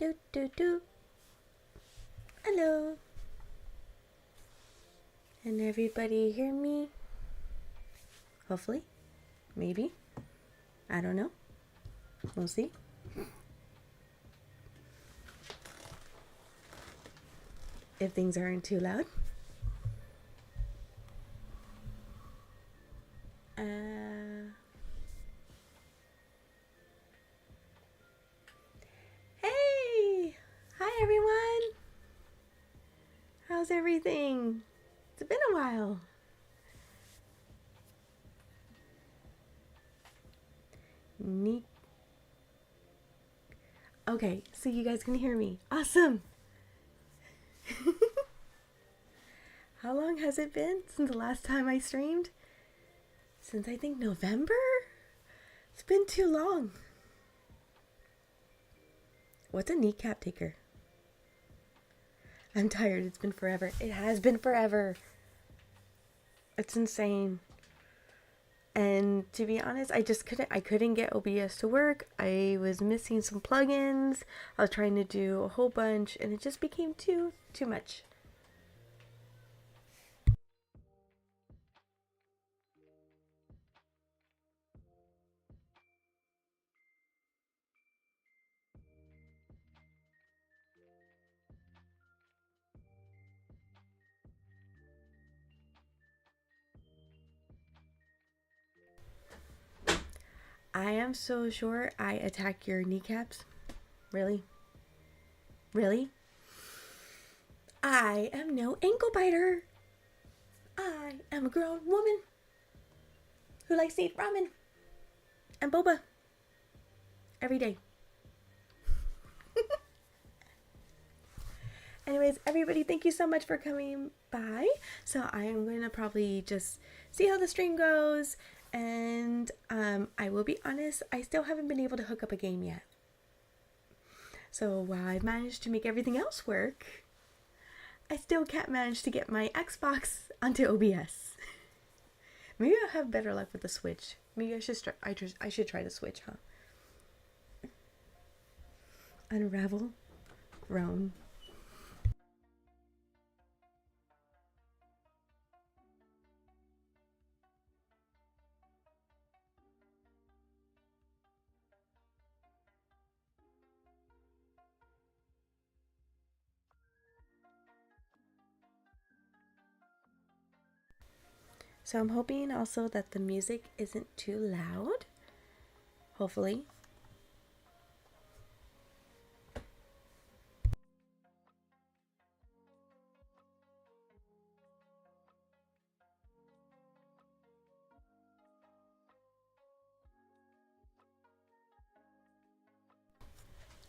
Do do do. Hello. Can everybody hear me? Hopefully. Maybe. I don't know. We'll see. If things aren't too loud. Hey! Hi everyone! How's everything? It's been a while. Neat. Okay, so you guys can hear me. Awesome! How long has it been since the last time I streamed? Since I think November? It's been too long. What's a kneecap taker? I'm tired. It's been forever. It has been forever. It's insane. And to be honest, I couldn't get OBS to work. I was missing some plugins. I was trying to do a whole bunch and it just became too much. I am so sure I attack your kneecaps. Really? Really? I am no ankle biter. I am a grown woman who likes to eat ramen and boba every day. Anyways, everybody, thank you so much for coming by. So I am going to probably just see how the stream goes. And I will be honest, I still haven't been able to hook up a game yet. So while I've managed to make everything else work, I still can't manage to get my Xbox onto OBS. Maybe I'll have better luck with the Switch. Maybe I should try the Switch, huh? Unravel, Roan. So I'm hoping also that the music isn't too loud. Hopefully.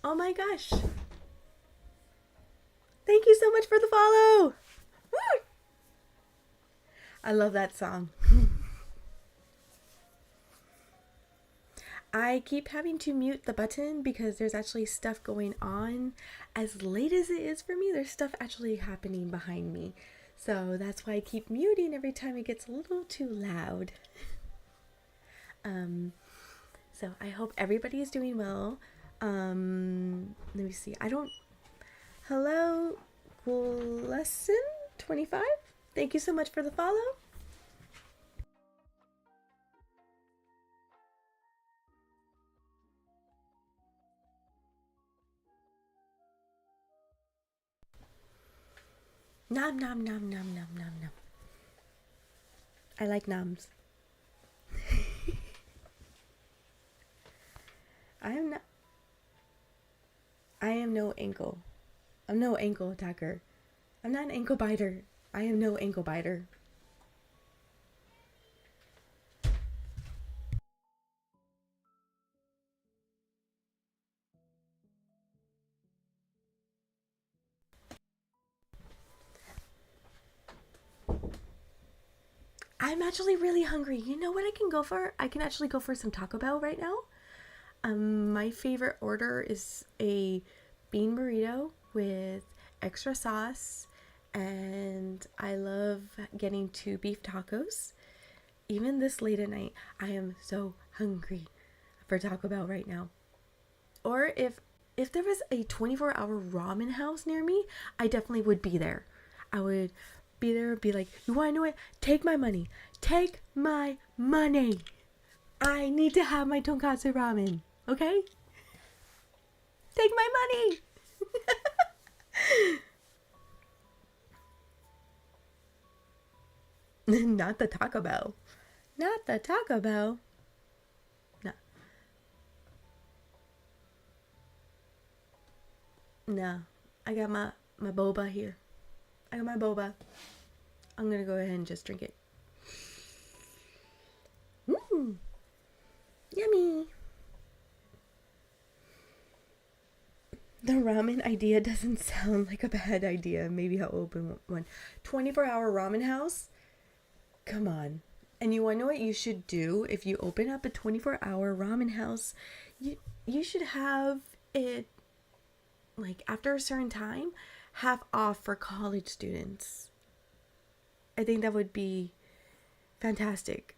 Oh my gosh. Thank you so much for the follow. Woo! I love that song. I keep having to mute the button because there's actually stuff going on. As late as it is for me, there's stuff actually happening behind me. So that's why I keep muting every time it gets a little too loud. So I hope everybody is doing well. Let me see. Hello, Lesson25. Thank you so much for the follow. Nom nom nom nom nom nom nom. I like noms. I am no ankle. I'm no ankle attacker. I'm not an ankle biter. I am no ankle biter. I'm actually really hungry. You know what I can go for? I can actually go for some Taco Bell right now. My favorite order is a bean burrito with extra sauce, and I love getting 2 beef tacos. Even this late at night, I am so hungry for Taco Bell right now. Or if if there was a 24-hour ramen house near me, I definitely would be there. I would be there and be like, you want to know what? Take my money. Take my money. I need to have my tonkatsu ramen. Okay? Take my money. Not the Taco Bell. Not the Taco Bell. No. No. I got my boba here. I got my boba. I'm gonna go ahead and just drink it. Mmm. Yummy. The ramen idea doesn't sound like a bad idea. Maybe I'll open one. 24-hour ramen house? Come on. And you want to know what you should do if you open up a 24-hour ramen house? You should have it, like, after a certain time, half off for college students. I think that would be fantastic.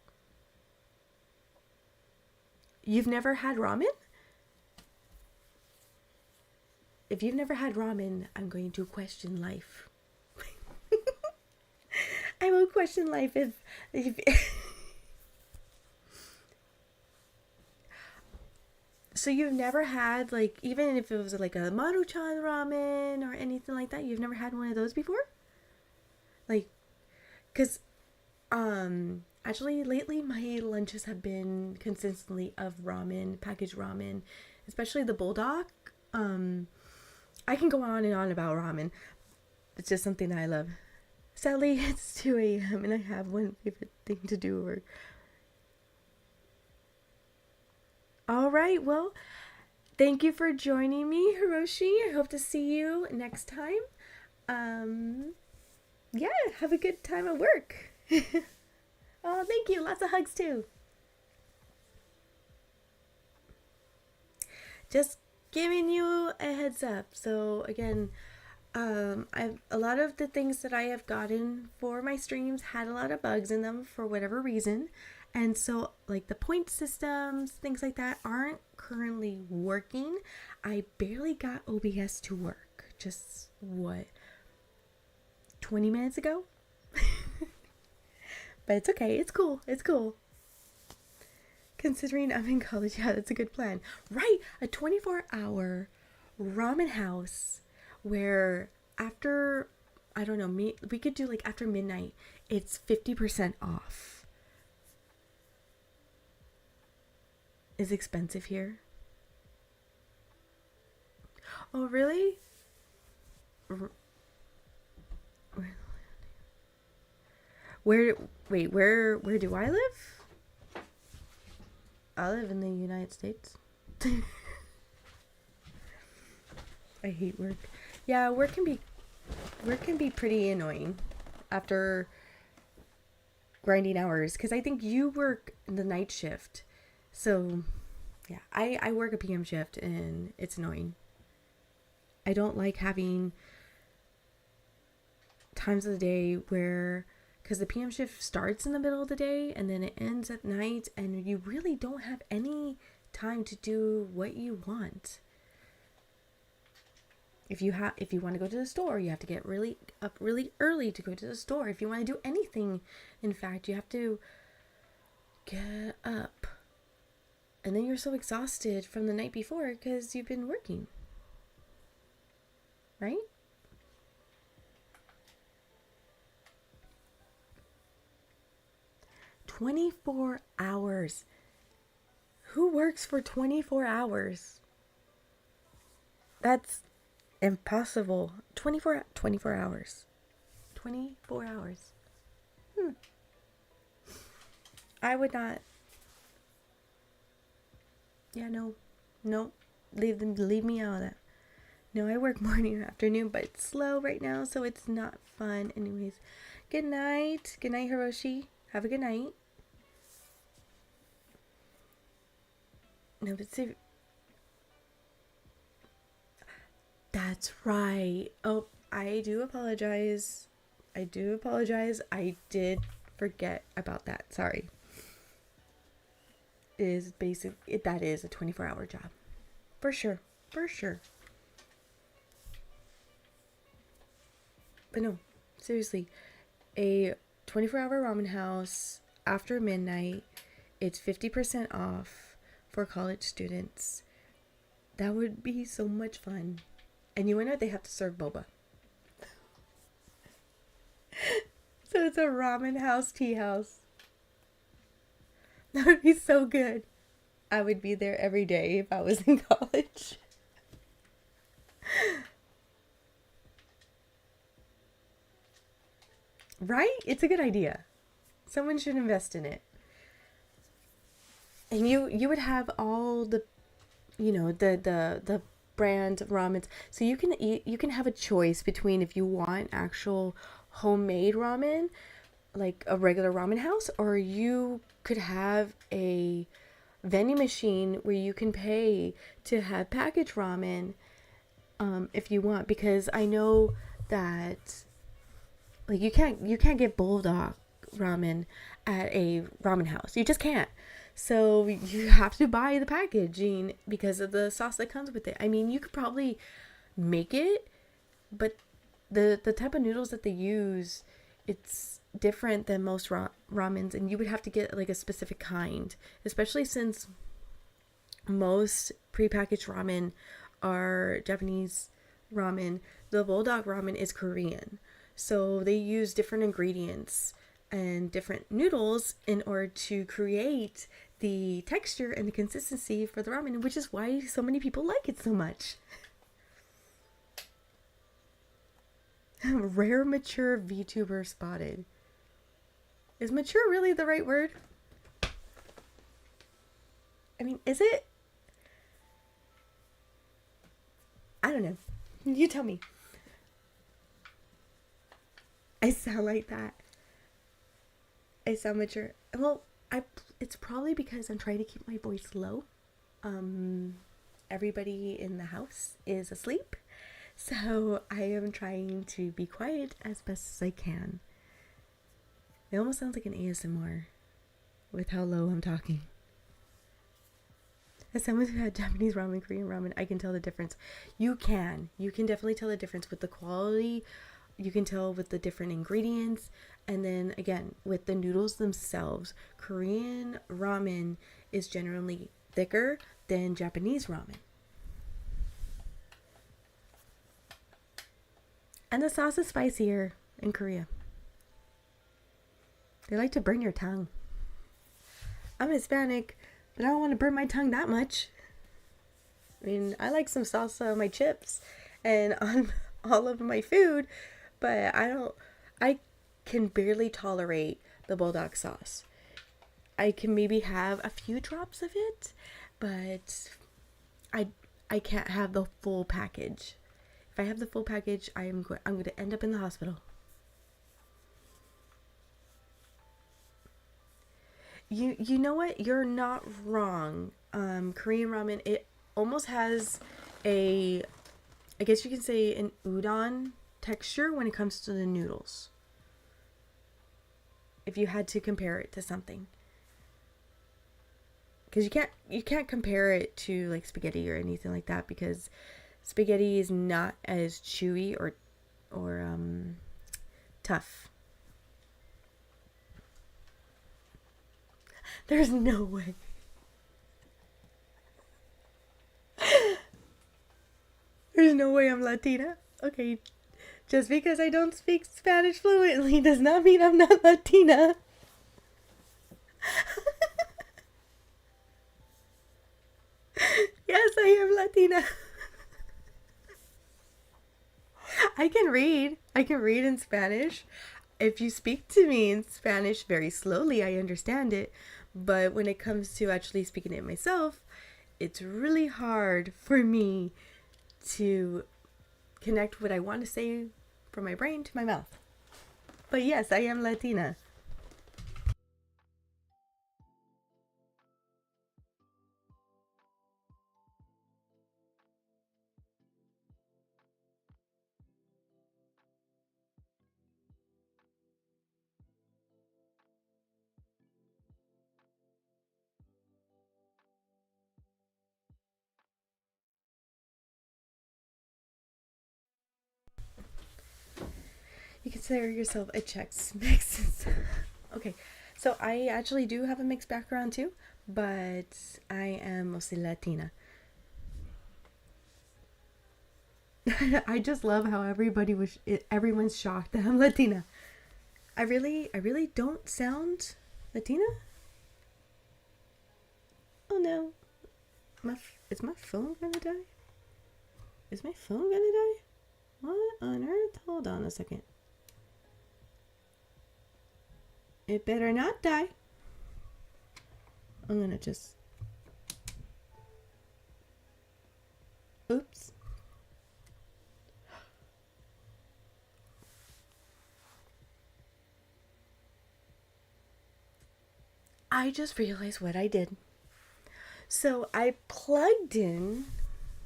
You've never had ramen? If you've never had ramen, I'm going to question life. I will question life if So you've never had, like, even if it was like a Maruchan ramen or anything like that, you've never had one of those before? Like, cause actually lately my lunches have been consistently of ramen, packaged ramen, especially the bulldog. I can go on and on about ramen. It's just something that I love. Sadly, it's 2 a.m. and I have one favorite thing to do. Or all right, well, thank you for joining me, Hiroshi. I hope to see you next time. Yeah, have a good time at work. Oh, thank you. Lots of hugs too. Just giving you a heads up. So again, I've a lot of the things that I have gotten for my streams had a lot of bugs in them for whatever reason. And so like the point systems, things like that aren't currently working. I barely got OBS to work. Just what? 20 minutes ago? But it's okay. It's cool. It's cool. Considering I'm in college, yeah, that's a good plan. Right, a 24-hour ramen house where after, I don't know, we could do like after midnight, it's 50% off. Is expensive here. Oh, really? Where do I live? I live in the United States. I hate work. Yeah, work can be pretty annoying after grinding hours, because I think you work the night shift. So, yeah, I work a PM shift and it's annoying. I don't like having times of the day where, because the PM shift starts in the middle of the day and then it ends at night, and you really don't have any time to do what you want. If you want to go to the store, you have to get up really early to go to the store. If you want to do anything, in fact, you have to get up. And then you're so exhausted from the night before because you've been working. Right? "24 hours. Who works for 24 hours? That's impossible. 24 hours. 24 hours. I would not. Yeah, no. Leave me out of that. No, I work morning or afternoon, but it's slow right now, so it's not fun. Anyways, good night. Good night, Hiroshi. Have a good night. No, but see, that's right. Oh, I do apologize. I did forget about that. Sorry. That is a 24-hour job. For sure. for sure. But no, seriously, a 24-hour ramen house after midnight, it's 50% off for college students. That would be so much fun. And you know they have to serve boba. So it's a ramen house, tea house. That would be so good. I would be there every day if I was in college. Right? It's a good idea. Someone should invest in it. And you would have all the the brand ramens. So you can have a choice between if you want actual homemade ramen, like a regular ramen house, or you could have a vending machine where you can pay to have packaged ramen, if you want, because I know that like you can't get bulldog ramen at a ramen house. You just can't. So you have to buy the packaging because of the sauce that comes with it. I mean, you could probably make it, but the type of noodles that they use, it's different than most ramens, and you would have to get like a specific kind, especially since most prepackaged ramen are Japanese ramen. The bulldog ramen is Korean. So they use different ingredients and different noodles in order to create the texture and the consistency for the ramen, which is why so many people like it so much. Rare mature VTuber spotted. Is mature really the right word? I mean, is it? I don't know. You tell me. I sound like that. I sound mature. Well, it's probably because I'm trying to keep my voice low. Um, Everybody in the house is asleep, so I am trying to be quiet as best as I can. It almost sounds like an ASMR with how low I'm talking. As someone who had Japanese ramen, Korean ramen, I can tell the difference. You can. You can definitely tell the difference with the quality. You can tell with the different ingredients. And then again, with the noodles themselves, Korean ramen is generally thicker than Japanese ramen. And the sauce is spicier in Korea. They like to burn your tongue. I'm Hispanic, but I don't want to burn my tongue that much. I mean, I like some salsa on my chips and on all of my food, but I can barely tolerate the bulldog sauce. I can maybe have a few drops of it, but I I can't have the full package. If I have the full package, I'm going to end up in the hospital. You know what? You're not wrong. Korean ramen, it almost has a, I guess you can say, an udon texture when it comes to the noodles. If you had to compare it to something, because you can't compare it to like spaghetti or anything like that, because spaghetti is not as chewy or tough. There's no way. There's no way I'm Latina. Okay, just because I don't speak Spanish fluently does not mean I'm not Latina. Yes, I am Latina. I can read. I can read in Spanish. If you speak to me in Spanish very slowly, I understand it. But when it comes to actually speaking it myself, it's really hard for me to connect what I want to say from my brain to my mouth. But yes, I am Latina. You consider yourself a Chex Mix. Okay, so I actually do have a mixed background too, but I am mostly Latina. I just love how everyone's shocked that I'm Latina. I really don't sound Latina. Oh no, is my phone gonna die? Is my phone gonna die? What on earth? Hold on a second. It better not die. I'm gonna just... Oops. I just realized what I did. So I plugged in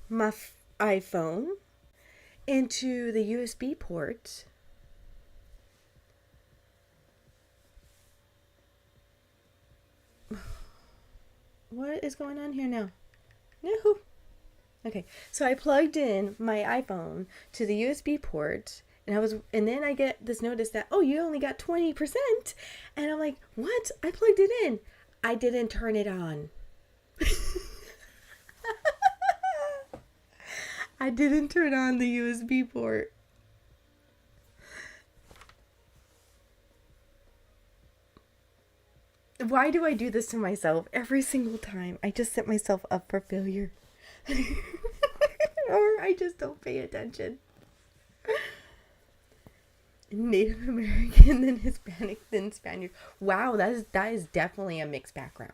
my iPhone into the USB port. What is going on here now? No. Okay, so I plugged in my iPhone to the USB port, and then I get this notice that, oh, you only got 20%. And I'm like, what? I plugged it in. I didn't turn it on. I didn't turn on the USB port. Why do I do this to myself every single time? I just set myself up for failure. Or I just don't pay attention. Native American, then Hispanic, then Spaniard. Wow, that is definitely a mixed background.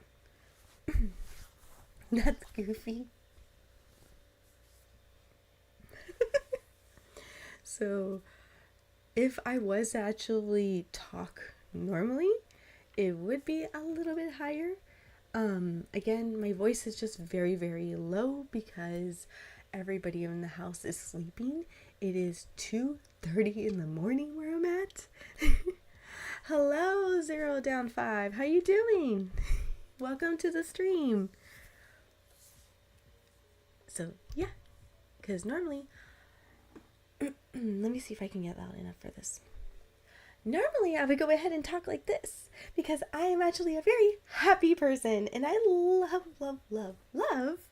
That's goofy. So, if I was to actually talk normally, it would be a little bit higher. Again, my voice is just very, very low because everybody in the house is sleeping. It is 2:30 in the morning where I'm at. Hello, 0 down 5. How you doing? Welcome to the stream. So, yeah, because normally, let me see if I can get loud enough for this. Normally, I would go ahead and talk like this because I am actually a very happy person and I love, love, love, love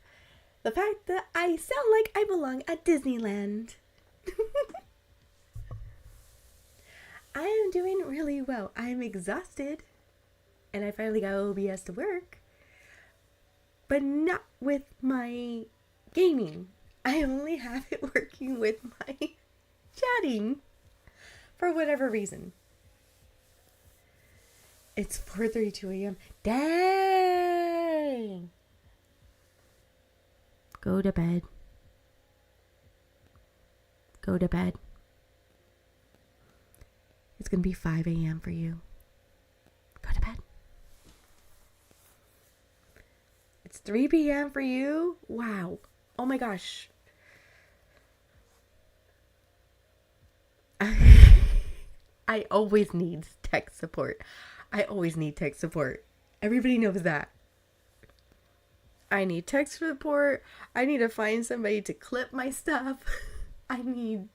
the fact that I sound like I belong at Disneyland. I am doing really well. I am exhausted and I finally got OBS to work, but not with my gaming. I only have it working with my chatting for whatever reason. It's 4:32 a.m. Dang! Go to bed. Go to bed. It's gonna be 5 a.m. for you. Go to bed. It's 3 p.m. for you? Wow. Oh my gosh. I always need tech support. I always need tech support. Everybody knows that. I need tech support. I need to find somebody to clip my stuff. I need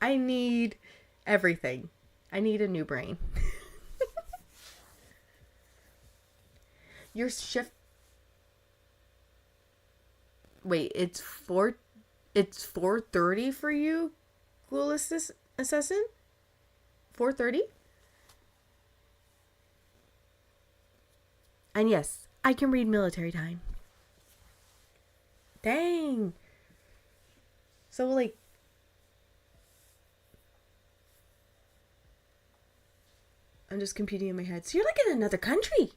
I need everything. I need a new brain. Your shift... Wait, it's 4:30 for you, Ghoul Assassin? 4:30? And yes, I can read military time. Dang. So, like... I'm just computing in my head. So you're like in another country.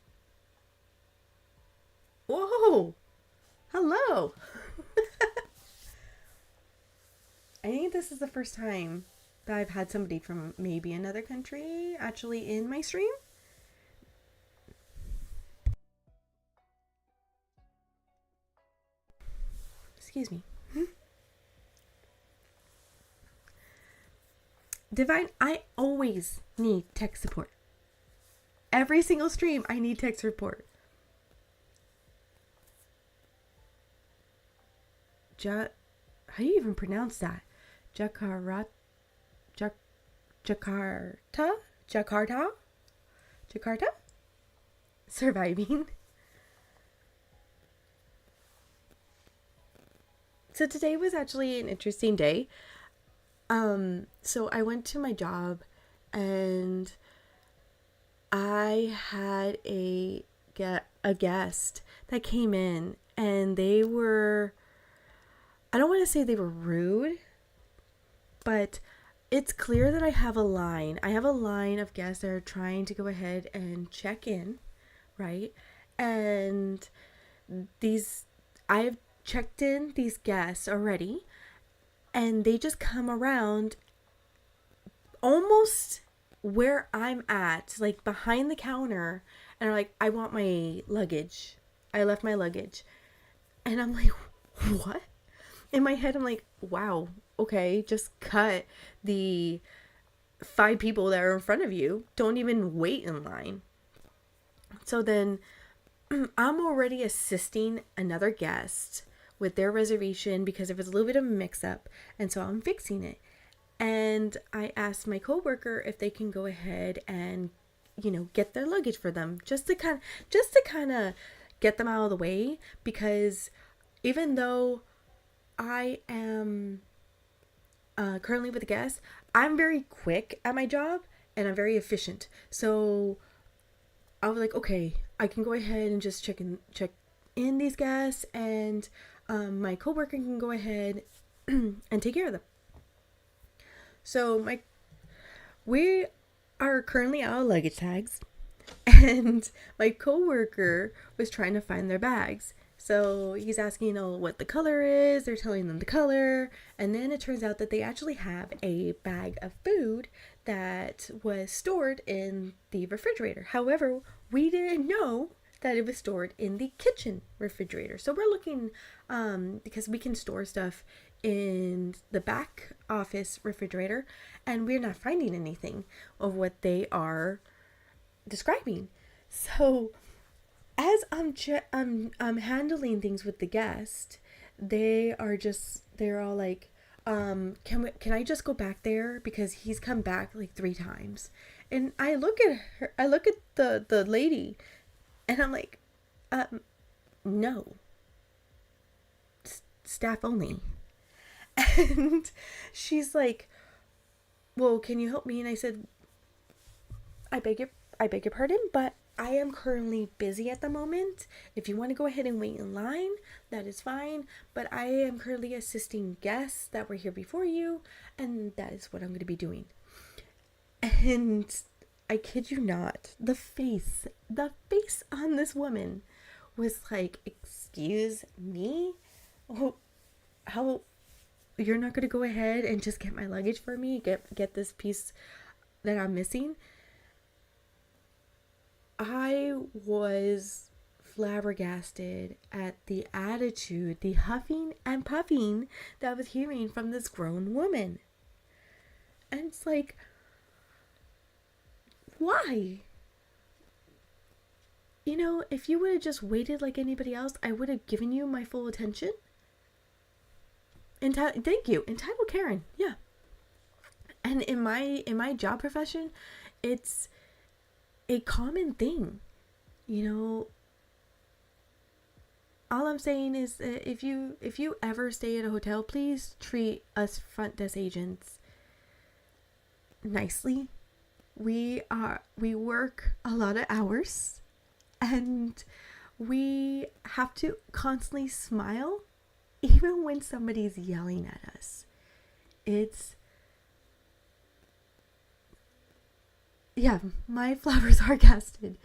Whoa. Hello. I think this is the first time that I've had somebody from maybe another country actually in my stream. Excuse me. Divine, I always need tech support. Every single stream, I need tech support. How do you even pronounce that? Jakarta, Jakarta, Jakarta, surviving. So today was actually an interesting day. So I went to my job and I had a guest that came in and they were, I don't want to say they were rude, but it's clear that I have a line. I have a line of guests that are trying to go ahead and check in, right? And I've checked in these guests already, and they just come around almost where I'm at, like behind the counter, and are like, I want my luggage. I left my luggage. And I'm like, what? In my head, I'm like, wow, okay, just cut the 5 people that are in front of you. Don't even wait in line. So then I'm already assisting another guest with their reservation because there was a little bit of a mix up. And so I'm fixing it. And I asked my coworker if they can go ahead and, get their luggage for them just to kind of get them out of the way, because even though I am currently with a guest, I'm very quick at my job and I'm very efficient. So I was like, okay, I can go ahead and just check in these guests, and my coworker can go ahead and take care of them. So we are currently out of luggage tags, and my coworker was trying to find their bags. So he's asking, what the color is. They're telling them the color, and then it turns out that they actually have a bag of food that was stored in the refrigerator. However, we didn't know that it was stored in the kitchen refrigerator. So we're looking, because we can store stuff in the back office refrigerator, and we're not finding anything of what they are describing. So as I'm handling things with the guest, they're all like, can I just go back there, because he's come back like 3 times. And I look at the lady, and I'm like, no, staff only. And she's like, well, can you help me? And I said, I beg your pardon, but I am currently busy at the moment. If you want to go ahead and wait in line, that is fine. But I am currently assisting guests that were here before you, and that is what I'm going to be doing. And I kid you not, the face on this woman was like, excuse me? Oh, how, you're not going to go ahead and just get my luggage for me? Get this piece that I'm missing? I was flabbergasted at the attitude, the huffing and puffing that I was hearing from this grown woman. And it's like, why? If you would have just waited like anybody else, I would have given you my full attention. Thank you. Entitled Karen. Yeah. And in my job profession, it's a common thing. All I'm saying is that if you ever stay at a hotel, please treat us front desk agents nicely. We work a lot of hours, and we have to constantly smile even when somebody's yelling at us. My flowers are casted.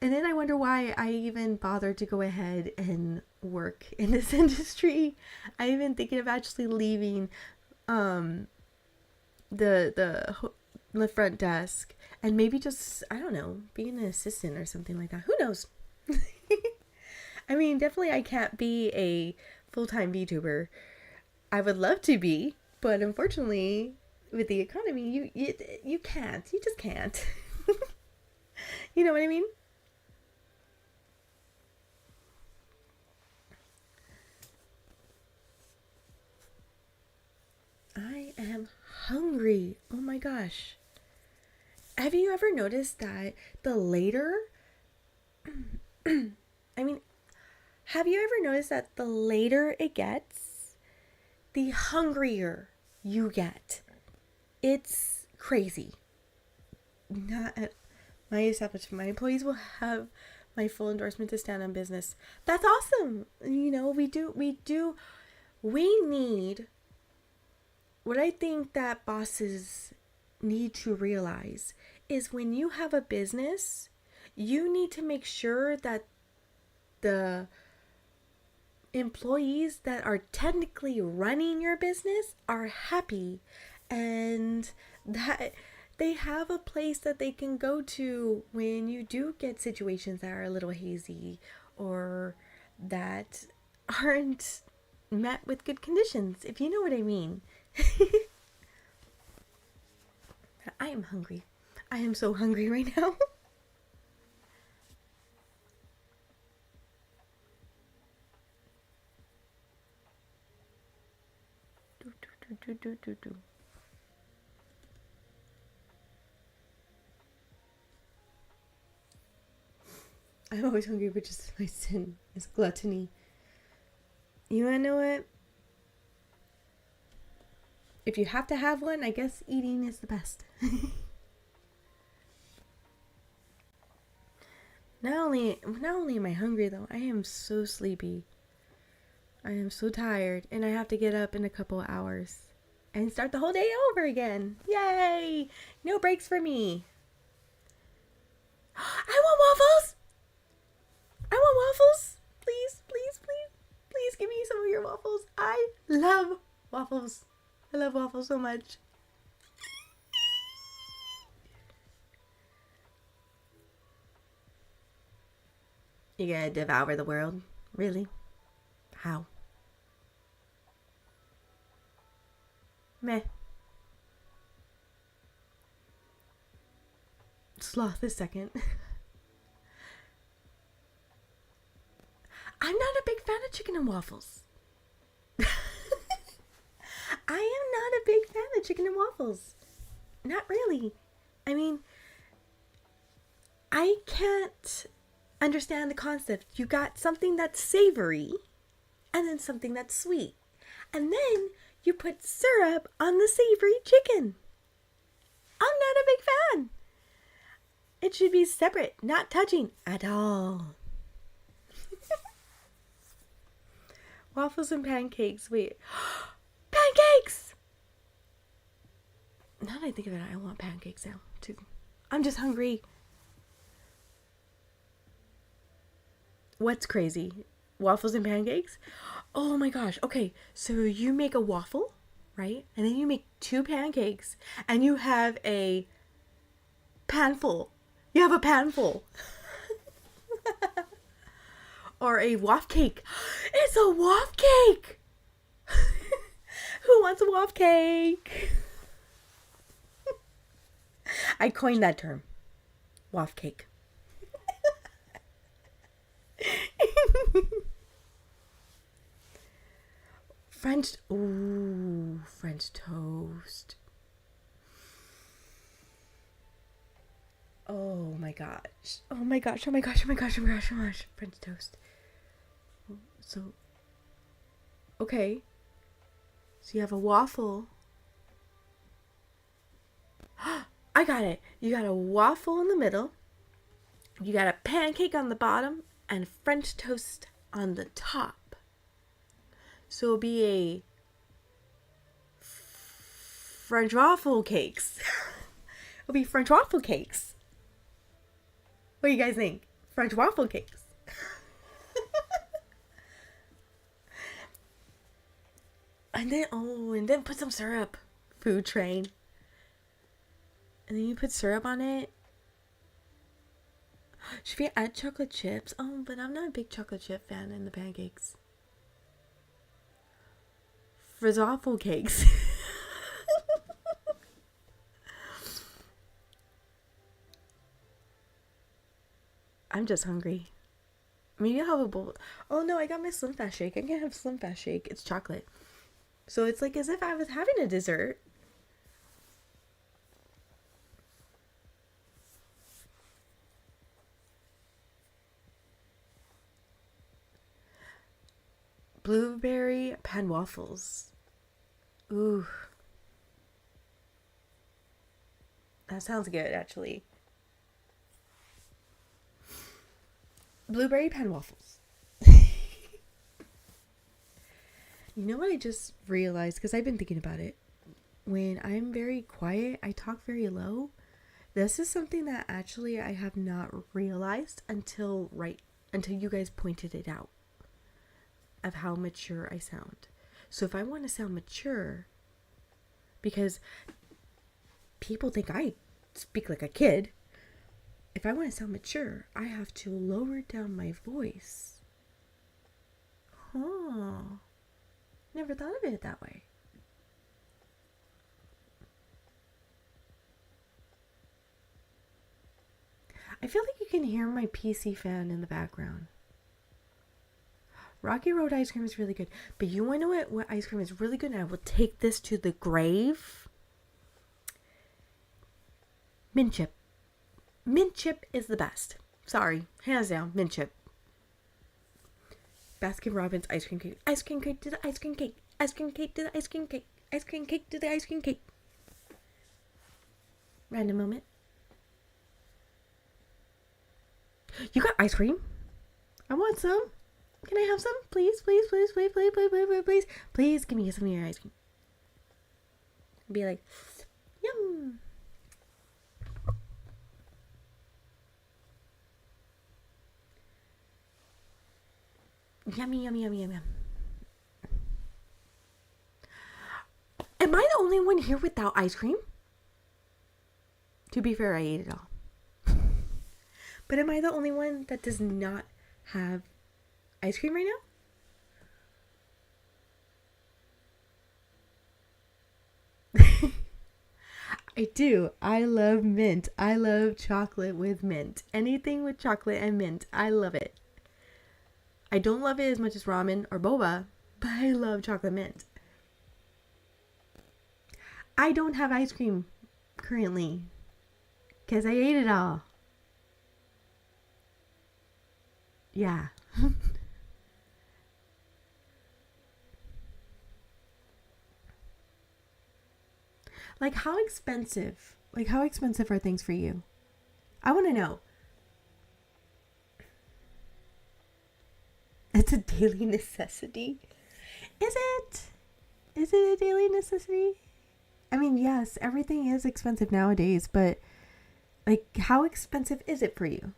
And then I wonder why I even bothered to go ahead and work in this industry. I even thinking of actually leaving the front desk and maybe just, I don't know, being an assistant or something like that. Who knows? I mean, definitely I can't be a full-time VTuber. I would love to be, but unfortunately, with the economy, you can't. You just can't. You know what I mean? I am hungry. Oh my gosh. Have you ever noticed that the later, I mean, have you ever noticed that the later it gets, the hungrier you get? It's crazy. Not at my establishment. My employees will have my full endorsement to stand on business. That's awesome. You know, we need, what I think that bosses need to realize is when you have a business, you need to make sure that the employees that are technically running your business are happy and that they have a place that they can go to when you do get situations that are a little hazy or that aren't met with good conditions, if you know what I mean. I am hungry. I am so hungry right now. I'm always hungry, which is my sin. It's gluttony. You wanna know what? If you have to have one, I guess eating is the best. Not only am I hungry though, I am so sleepy. I am so tired, and I have to get up in a couple of hours and start the whole day over again. Yay! No breaks for me. I want waffles! I want waffles! Please, please, please, please give me some of your waffles. I love waffles. I love waffles so much. You're gonna devour the world? Really? How? Meh. Sloth is second. I'm not a big fan of chicken and waffles. I am not a big fan of chicken and waffles. Not really. I mean, I can't understand the concept. You got something that's savory and then something that's sweet. And then you put syrup on the savory chicken. I'm not a big fan. It should be separate, not touching at all. Waffles and pancakes. Wait. Pancakes! Now that I think of it, I want pancakes now, too. I'm just hungry. What's crazy? Waffles and pancakes? Oh my gosh. Okay, so you make a waffle, right? And then you make 2 pancakes, and you have a pan full. You have a pan full. Or a waffle cake. It's a waffle cake! Who wants a waffle cake? I coined that term. Waffle cake. French toast. Oh my gosh. Oh my gosh. Oh my gosh. Oh my gosh. Oh my gosh. Oh my gosh. French toast. So, okay. So you have a waffle. I got it. You got a waffle in the middle. You got a pancake on the bottom and French toast on the top. So it'll be a French waffle cakes. It'll be French waffle cakes. What do you guys think? French waffle cakes. And then put some syrup. Food train. And then you put syrup on it. Should we add chocolate chips? Oh, but I'm not a big chocolate chip fan in the pancakes. Frizzwaffle cakes. I'm just hungry. Maybe I'll have a bowl. Oh no, I got my Slim Fast shake. I can't have Slim Fast shake. It's chocolate. So it's like as if I was having a dessert. Blueberry pan waffles. Ooh, that sounds good actually. Blueberry pan waffles. You know what I just realized, because I've been thinking about it. When I'm very quiet, I talk very low. This is something that actually I have not realized until you guys pointed it out, of how mature I sound. So if I want to sound mature, because people think I speak like a kid, if I want to sound mature, I have to lower down my voice. Huh. Never thought of it that way. I feel like you can hear my PC fan in the background. Rocky Road ice cream is really good. But you want to know what ice cream is really good? And I will take this to the grave. Mint chip. Mint chip is the best. Sorry. Hands down. Mint chip. Baskin Robbins ice cream cake. Ice cream cake to the ice cream cake. Ice cream cake to the ice cream cake. Ice cream cake to the ice cream cake. Random moment. You got ice cream? I want some. Can I have some? Please, please, please, please, please, please, please, please, please. Please give me some of your ice cream. Be like, yum. Yummy, yummy, yummy, yummy. Am I the only one here without ice cream? To be fair, I ate it all. But am I the only one that does not have ice cream right now? I do. I love mint. I love chocolate with mint. Anything with chocolate and mint. I love it. I don't love it as much as ramen or boba, but I love chocolate mint. I don't have ice cream currently because I ate it all. Yeah. Like how expensive? Like how expensive are things for you? I want to know. It's a daily necessity. Is it? Is it a daily necessity? I mean, yes, everything is expensive nowadays, but like how expensive is it for you?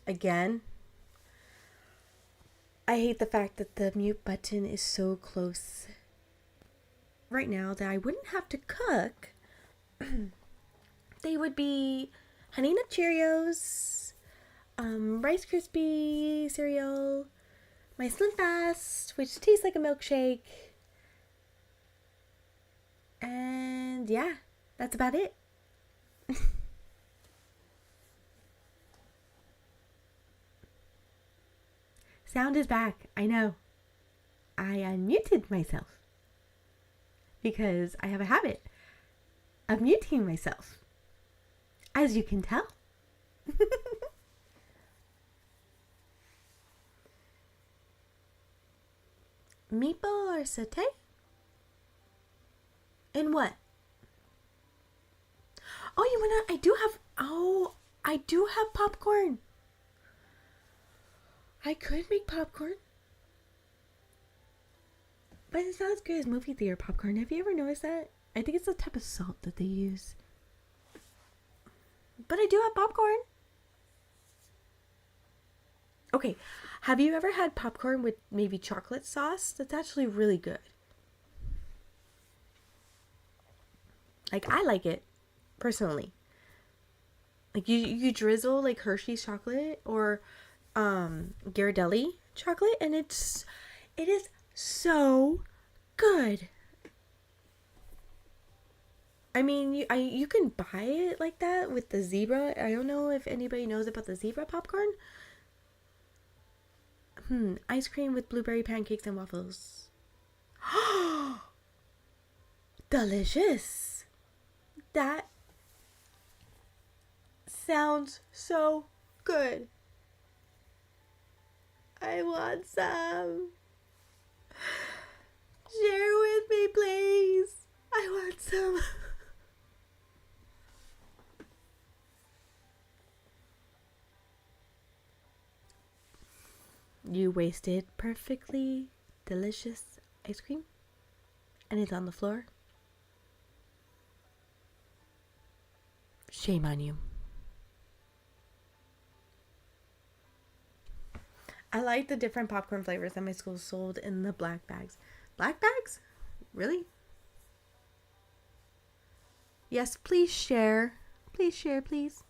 Again, I hate the fact that the mute button is so close right now that I wouldn't have to cook. They would be Honey Nut Cheerios, Rice Krispie cereal, my Slim Fast, which tastes like a milkshake, and yeah, that's about it. Sound is back. I know. I unmuted myself because I have a habit of muting myself, as you can tell. Meatball or satay? And what? Oh, you wanna? I do have popcorn. I could make popcorn. But it's not as good as movie theater popcorn. Have you ever noticed that? I think it's the type of salt that they use. But I do have popcorn. Okay, have you ever had popcorn with maybe chocolate sauce? That's actually really good. Like, I like it, personally. Like, you drizzle, like, Hershey's chocolate or Ghirardelli chocolate, and it is so good. I mean, you can buy it like that with the zebra. I don't know if anybody knows about the zebra popcorn. Ice cream with blueberry pancakes and waffles. Delicious. That sounds so good. I want some. Share with me, please. I want some. You wasted perfectly delicious ice cream, and it's on the floor. Shame on you. I like the different popcorn flavors that my school sold in the black bags. Black bags? Really? Yes, please share. Please share, please.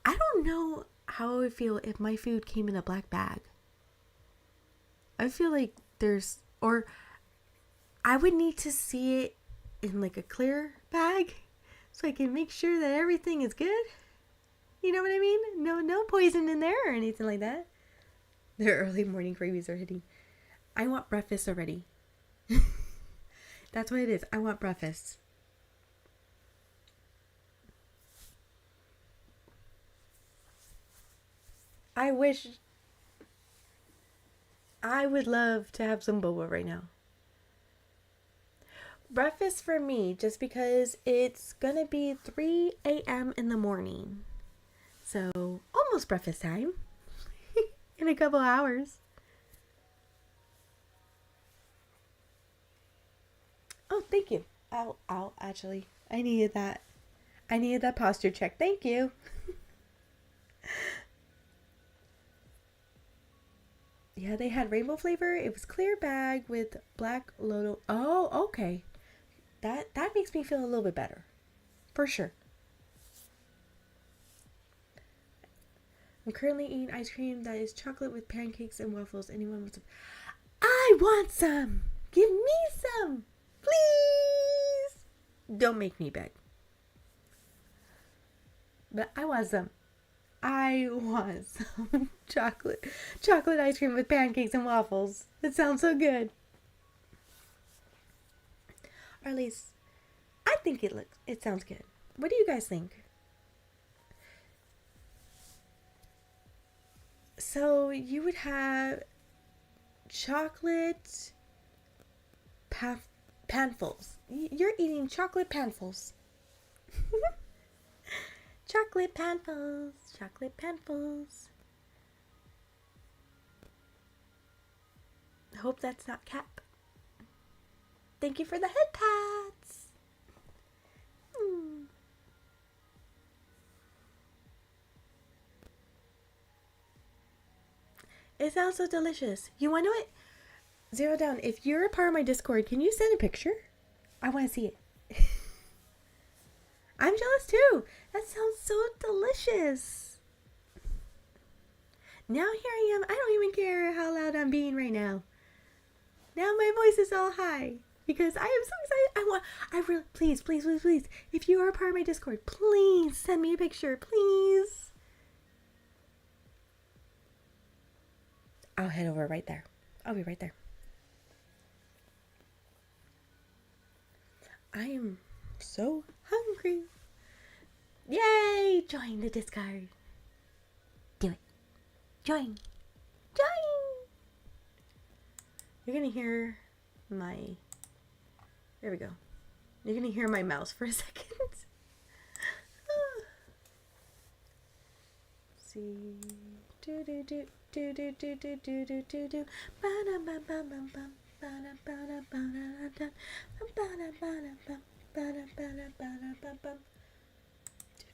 I don't know how I would feel if my food came in a black bag. I feel like I would need to see it in like a clear bag so I can make sure that everything is good. You know what I mean? No poison in there or anything like that. Their early morning cravings are hitting. I want breakfast already. That's what it is. I want breakfast. I would love to have some boba right now. Breakfast for me, just because it's gonna be 3 a.m. in the morning. So, almost breakfast time. In a couple hours. Oh, thank you. I'll actually. I needed that. I needed that posture check. Thank you. Yeah, they had rainbow flavor. It was clear bag with black loto. Oh, okay. That makes me feel a little bit better. For sure. I'm currently eating ice cream that is chocolate with pancakes and waffles. Anyone wants some? I want some! Give me some! Please! Don't make me beg. But I want some. I want some chocolate ice cream with pancakes and waffles. It sounds so good. Or at least, I think it sounds good. What do you guys think? So you would have chocolate panfuls. You're eating chocolate panfuls. Chocolate panfuls. Chocolate panfuls. I hope that's not Cap. Thank you for the head pats. It sounds so delicious. You want to know it? Zero Down, if you're a part of my Discord, can you send a picture? I want to see it. I'm jealous too. That sounds so delicious. Now here I am. I don't even care how loud I'm being right now. Now my voice is all high because I am so excited. Please. If you are a part of my Discord, please send me a picture, please. I'll head over right there. I'll be right there. I am so hungry. Yay! Join the Discord. Do it. Join. You're gonna hear my... There we go. You're gonna hear my mouse for a second. See. Do do do do do do do do do do do. Ba da ba ba ba ba ba da ba da ba da da ba da ba da ba ba da ba da ba da ba ba.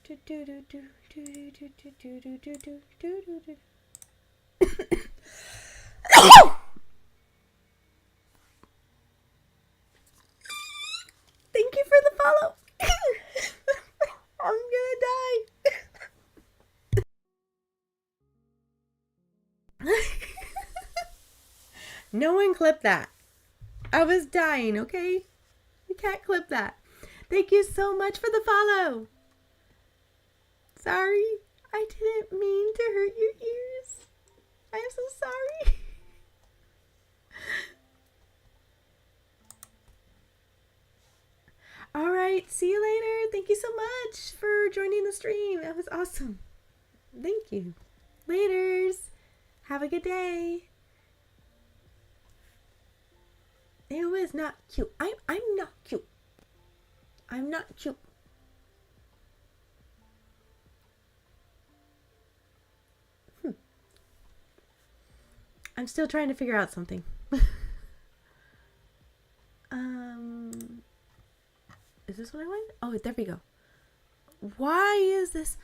Do do do do do do do do do do do do do. Thank you for the follow. I'm gonna die. No one clip that. I was dying, okay? You can't clip that. Thank you so much for the follow. Sorry, I didn't mean to hurt your ears. I'm so sorry. All right, see you later. Thank you so much for joining the stream. That was awesome. Thank you. Laters. Have a good day. It was not cute. I'm not cute. I'm not cute. I'm still trying to figure out something. Is this what I want? Oh, there we go. Why is this?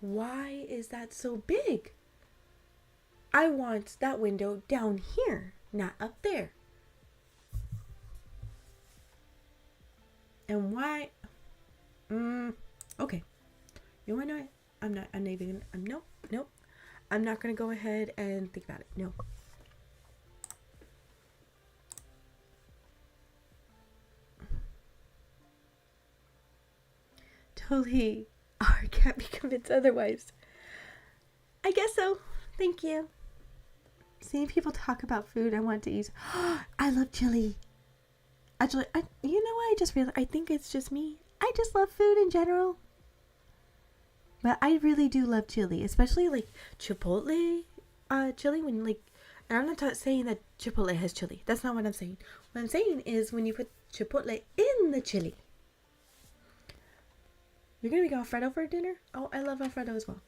Why is that so big? I want that window down here, not up there. And why? Okay. You wanna know what? I'm not even, nope. I'm not gonna go ahead and think about it. No. Totally. I can't be convinced otherwise. I guess so. Thank you. Seeing people talk about food I want to eat. I love chili. Actually, you know what? I just realized, I think it's just me. I just love food in general. But I really do love chili, especially like Chipotle chili. When like, and I'm not saying that Chipotle has chili. That's not what I'm saying. What I'm saying is when you put Chipotle in the chili. You're gonna make Alfredo for dinner? Oh, I love Alfredo as well.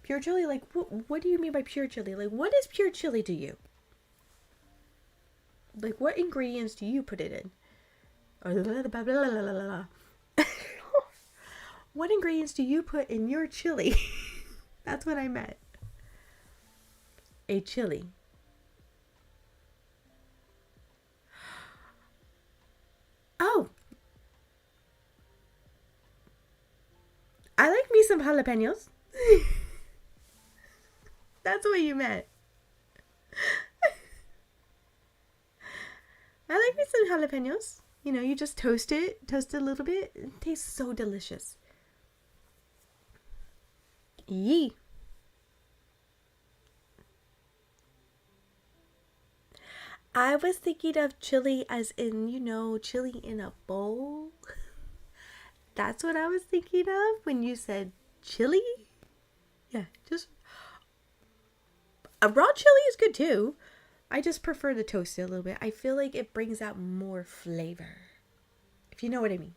Pure chili, like what do you mean by pure chili? Like what is pure chili to you? Like what ingredients do you put it in? What ingredients do you put in your chili? That's what I meant. A chili. Oh. I like me some jalapenos. That's what you meant. I like me some jalapenos. You know, you just toast it a little bit. It tastes so delicious. Yee. I was thinking of chili as in, you know, chili in a bowl. That's what I was thinking of when you said chili. Yeah, just a raw chili is good too. I just prefer to toast it a little bit. I feel like it brings out more flavor. If you know what I mean.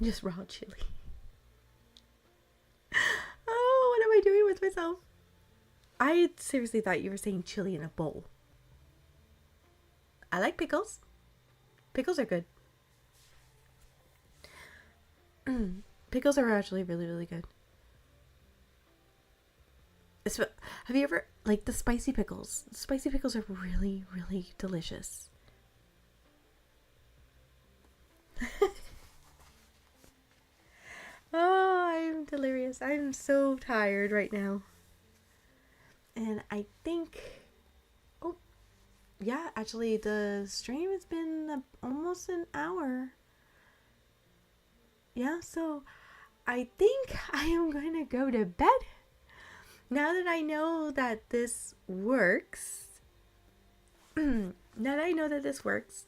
Just raw chili. Oh, what am I doing with myself? I seriously thought you were saying chili in a bowl. I like pickles. Pickles are good. Pickles are actually really, really good. Have you ever, like the spicy pickles? Spicy pickles are really, really delicious. Oh, I'm delirious. I'm so tired right now. And I think, oh, yeah, actually the stream has been almost an hour. Yeah, so I think I am going to go to bed. Now that I know that this works, this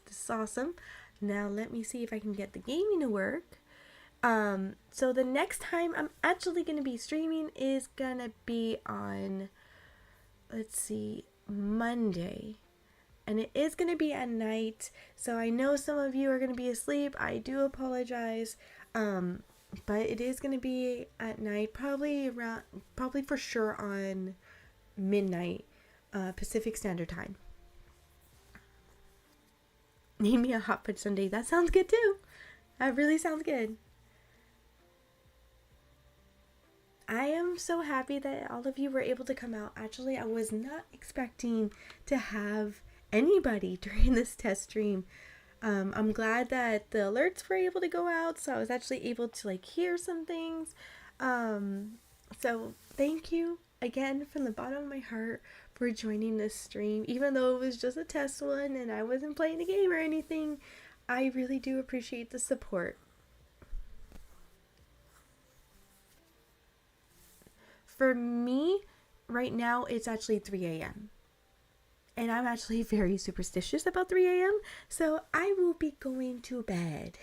is awesome. Now let me see if I can get the gaming to work. So the next time I'm actually going to be streaming is going to be on, let's see, Monday. And it is going to be at night. So I know some of you are going to be asleep. I do apologize. But it is going to be at night, probably for sure on midnight, Pacific Standard Time. Name me a hot fudge sundae. That sounds good too. That really sounds good. I am so happy that all of you were able to come out. Actually, I was not expecting to have anybody during this test stream. I'm glad that the alerts were able to go out, so I was actually able to like hear some things. So thank you again from the bottom of my heart for joining this stream. Even though it was just a test one and I wasn't playing a game or anything, I really do appreciate the support. For me, right now, it's actually 3 a.m. And I'm actually very superstitious about 3 a.m. So I will be going to bed.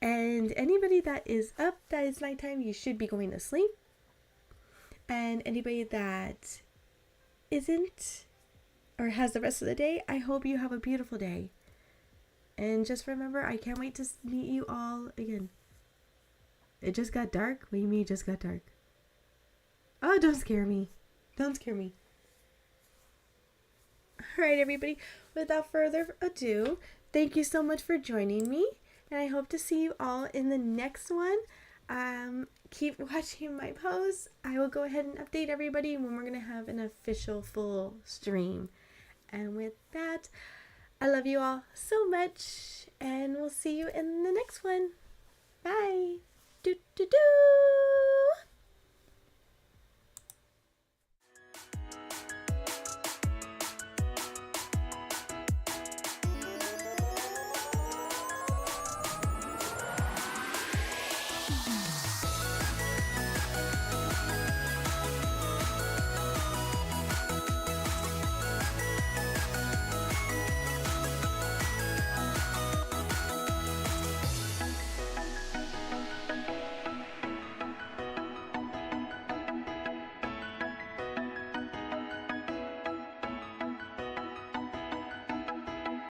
And anybody that is up, that is nighttime, you should be going to sleep. And anybody that isn't or has the rest of the day, I hope you have a beautiful day. And just remember, I can't wait to meet you all again. It just got dark? What do you mean it just got dark? Oh, don't scare me. Don't scare me. Alright, everybody. Without further ado, thank you so much for joining me. And I hope to see you all in the next one. Keep watching my posts. I will go ahead and update everybody when we're going to have an official full stream. And with that, I love you all so much. And we'll see you in the next one. Bye. Do do do.